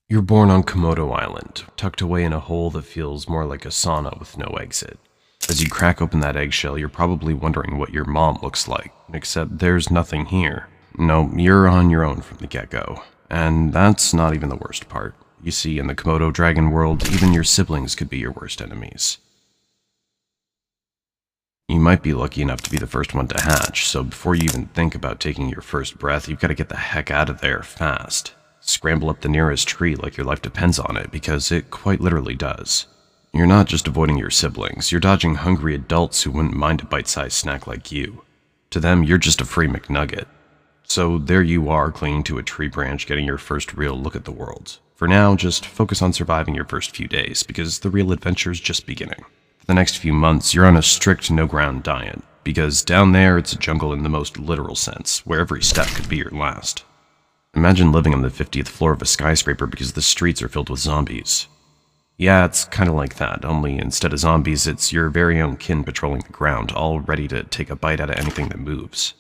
You're born on Komodo Island, tucked away in a hole that feels more like a sauna with no exit. As you crack open that eggshell, you're probably wondering what your mom looks like, except there's nothing here. No, you're on your own from the get-go. And that's not even the worst part. You see, in the Komodo Dragon world, even your siblings could be your worst enemies. You might be lucky enough to be the first one to hatch, so before you even think about taking your first breath, you've got to get the heck out of there fast. Scramble up the nearest tree like your life depends on it, because it quite literally does. You're not just avoiding your siblings, you're dodging hungry adults who wouldn't mind a bite-sized snack like you. To them, you're just a free McNugget. So there you are, clinging to a tree branch, getting your first real look at the world. For now, just focus on surviving your first few days, because the real adventure's just beginning. For the next few months, you're on a strict no-ground diet, because down there it's a jungle in the most literal sense, where every step could be your last. Imagine living on the 50th floor of a skyscraper because the streets are filled with zombies. Yeah, it's kinda like that, only instead of zombies, it's your very own kin patrolling the ground, all ready to take a bite out of anything that moves.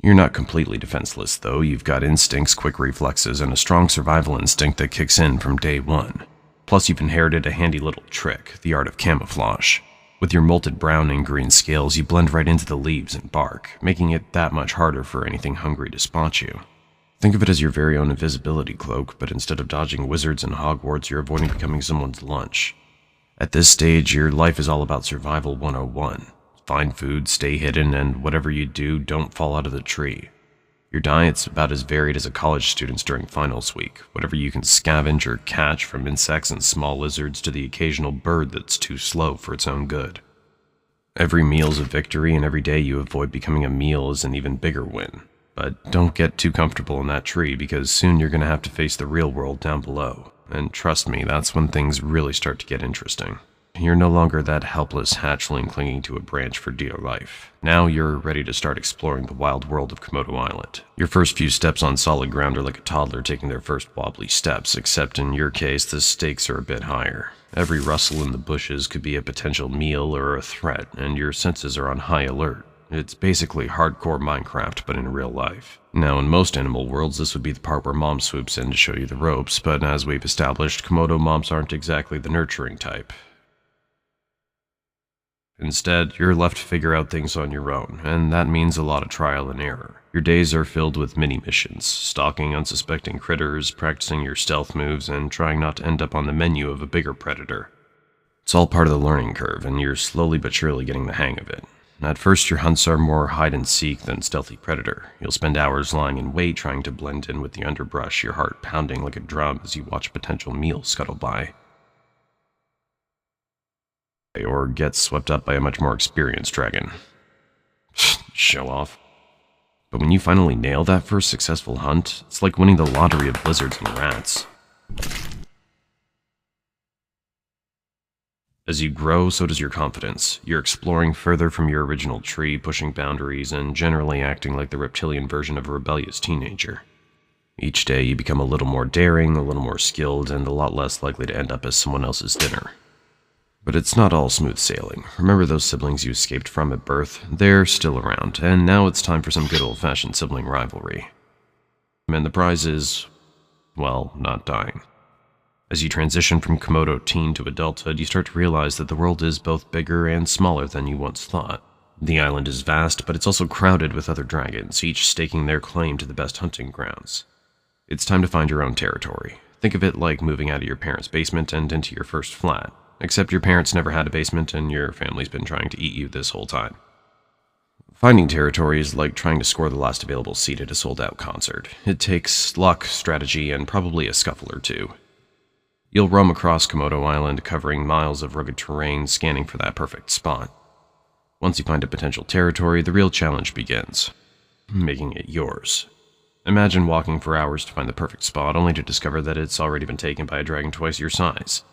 You're not completely defenseless, though. You've got instincts, quick reflexes, and a strong survival instinct that kicks in from day one. Plus, you've inherited a handy little trick, the art of camouflage. With your molted brown and green scales, you blend right into the leaves and bark, making it that much harder for anything hungry to spot you. Think of it as your very own invisibility cloak, but instead of dodging wizards and Hogwarts, you're avoiding becoming someone's lunch. At this stage, your life is all about survival 101. Find food, stay hidden, and whatever you do, don't fall out of the tree. Your diet's about as varied as a college student's during finals week, whatever you can scavenge or catch, from insects and small lizards to the occasional bird that's too slow for its own good. Every meal's a victory, and every day you avoid becoming a meal is an even bigger win. But don't get too comfortable in that tree, because soon you're going to have to face the real world down below. And trust me, that's when things really start to get interesting. You're no longer that helpless hatchling clinging to a branch for dear life. Now you're ready to start exploring the wild world of Komodo Island. Your first few steps on solid ground are like a toddler taking their first wobbly steps, except in your case, the stakes are a bit higher. Every rustle in the bushes could be a potential meal or a threat, and your senses are on high alert. It's basically hardcore Minecraft, but in real life. Now, in most animal worlds, this would be the part where mom swoops in to show you the ropes, but as we've established, Komodo moms aren't exactly the nurturing type. Instead, you're left to figure out things on your own, and that means a lot of trial and error. Your days are filled with mini-missions, stalking unsuspecting critters, practicing your stealth moves, and trying not to end up on the menu of a bigger predator. It's all part of the learning curve, and you're slowly but surely getting the hang of it. At first, your hunts are more hide-and-seek than stealthy predator. You'll spend hours lying in wait, trying to blend in with the underbrush, your heart pounding like a drum as you watch a potential meal scuttle by. Or get swept up by a much more experienced dragon. Show off. But when you finally nail that first successful hunt, it's like winning the lottery of lizards and rats. As you grow, so does your confidence. You're exploring further from your original tree, pushing boundaries, and generally acting like the reptilian version of a rebellious teenager. Each day you become a little more daring, a little more skilled, and a lot less likely to end up as someone else's dinner. But it's not all smooth sailing. Remember those siblings you escaped from at birth? They're still around, and now it's time for some good old-fashioned sibling rivalry. And the prize is, well, not dying. As you transition from Komodo teen to adulthood, you start to realize that the world is both bigger and smaller than you once thought. The island is vast, but it's also crowded with other dragons, each staking their claim to the best hunting grounds. It's time to find your own territory. Think of it like moving out of your parents' basement and into your first flat. Except your parents never had a basement and your family's been trying to eat you this whole time. Finding territory is like trying to score the last available seat at a sold-out concert. It takes luck, strategy, and probably a scuffle or two. You'll roam across Komodo Island, covering miles of rugged terrain, scanning for that perfect spot. Once you find a potential territory, the real challenge begins. Making it yours. Imagine walking for hours to find the perfect spot, only to discover that it's already been taken by a dragon twice your size.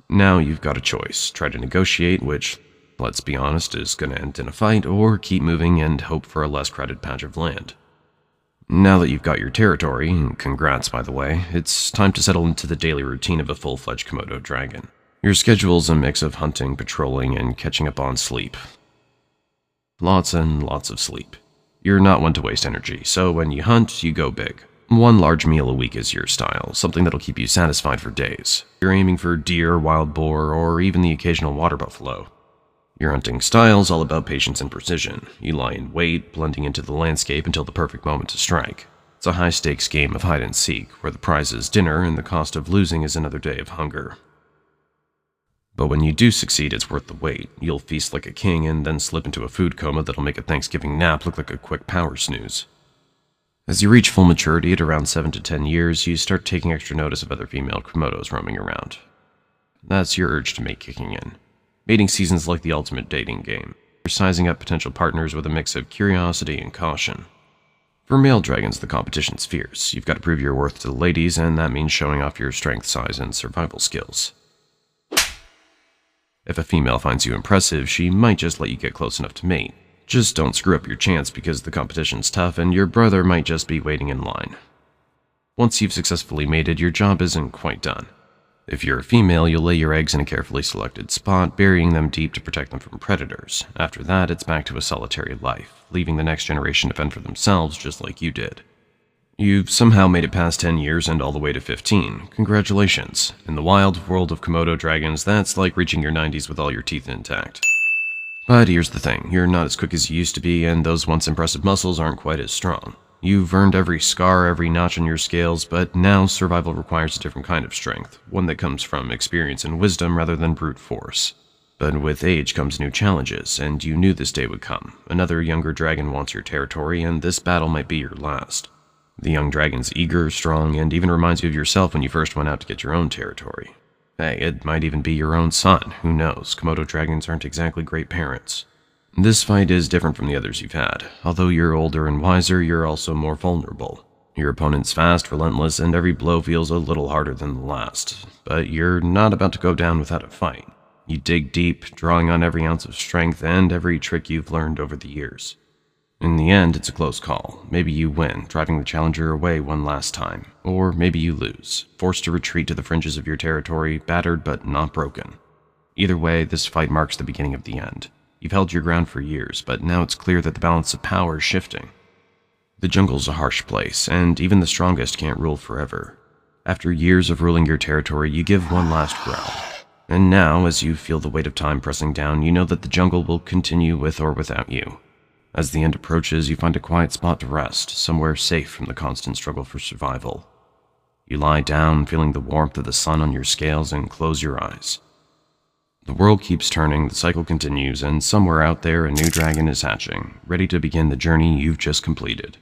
Now you've got a choice. Try to negotiate, which, let's be honest, is going to end in a fight, or keep moving and hope for a less crowded patch of land. Now that you've got your territory, and congrats by the way, it's time to settle into the daily routine of a full-fledged Komodo dragon. Your schedule's a mix of hunting, patrolling, and catching up on sleep. Lots and lots of sleep. You're not one to waste energy, so when you hunt, you go big. One large meal a week is your style, something that'll keep you satisfied for days. You're aiming for deer, wild boar, or even the occasional water buffalo. Your hunting style's all about patience and precision. You lie in wait, blending into the landscape until the perfect moment to strike. It's a high-stakes game of hide and seek, where the prize is dinner and the cost of losing is another day of hunger. But when you do succeed, it's worth the wait. You'll feast like a king and then slip into a food coma that'll make a Thanksgiving nap look like a quick power snooze. As you reach full maturity at around 7 to 10 years, you start taking extra notice of other female Komodos roaming around. That's your urge to mate kicking in. Mating season's like the ultimate dating game. You're sizing up potential partners with a mix of curiosity and caution. For male dragons, the competition's fierce. You've got to prove your worth to the ladies, and that means showing off your strength, size, and survival skills. If a female finds you impressive, she might just let you get close enough to mate. Just don't screw up your chance because the competition's tough and your brother might just be waiting in line. Once you've successfully mated, your job isn't quite done. If you're a female, you'll lay your eggs in a carefully selected spot, burying them deep to protect them from predators. After that, it's back to a solitary life, leaving the next generation to fend for themselves just like you did. You've somehow made it past 10 years and all the way to 15. Congratulations. In the wild world of Komodo dragons, that's like reaching your 90s with all your teeth intact. But here's the thing, you're not as quick as you used to be, and those once impressive muscles aren't quite as strong. You've earned every scar, every notch on your scales, but now survival requires a different kind of strength, one that comes from experience and wisdom rather than brute force. But with age comes new challenges, and you knew this day would come. Another younger dragon wants your territory, and this battle might be your last. The young dragon's eager, strong, and even reminds you of yourself when you first went out to get your own territory. Hey, it might even be your own son, who knows? Komodo dragons aren't exactly great parents. This fight is different from the others you've had. Although you're older and wiser, you're also more vulnerable. Your opponent's fast, relentless, and every blow feels a little harder than the last. But you're not about to go down without a fight. You dig deep, drawing on every ounce of strength and every trick you've learned over the years. In the end, it's a close call. Maybe you win, driving the challenger away one last time. Or maybe you lose, forced to retreat to the fringes of your territory, battered but not broken. Either way, this fight marks the beginning of the end. You've held your ground for years, but now it's clear that the balance of power is shifting. The jungle's a harsh place, and even the strongest can't rule forever. After years of ruling your territory, you give one last growl. And now, as you feel the weight of time pressing down, you know that the jungle will continue with or without you. As the end approaches, you find a quiet spot to rest, somewhere safe from the constant struggle for survival. You lie down, feeling the warmth of the sun on your scales, and close your eyes. The world keeps turning, the cycle continues, and somewhere out there a new dragon is hatching, ready to begin the journey you've just completed.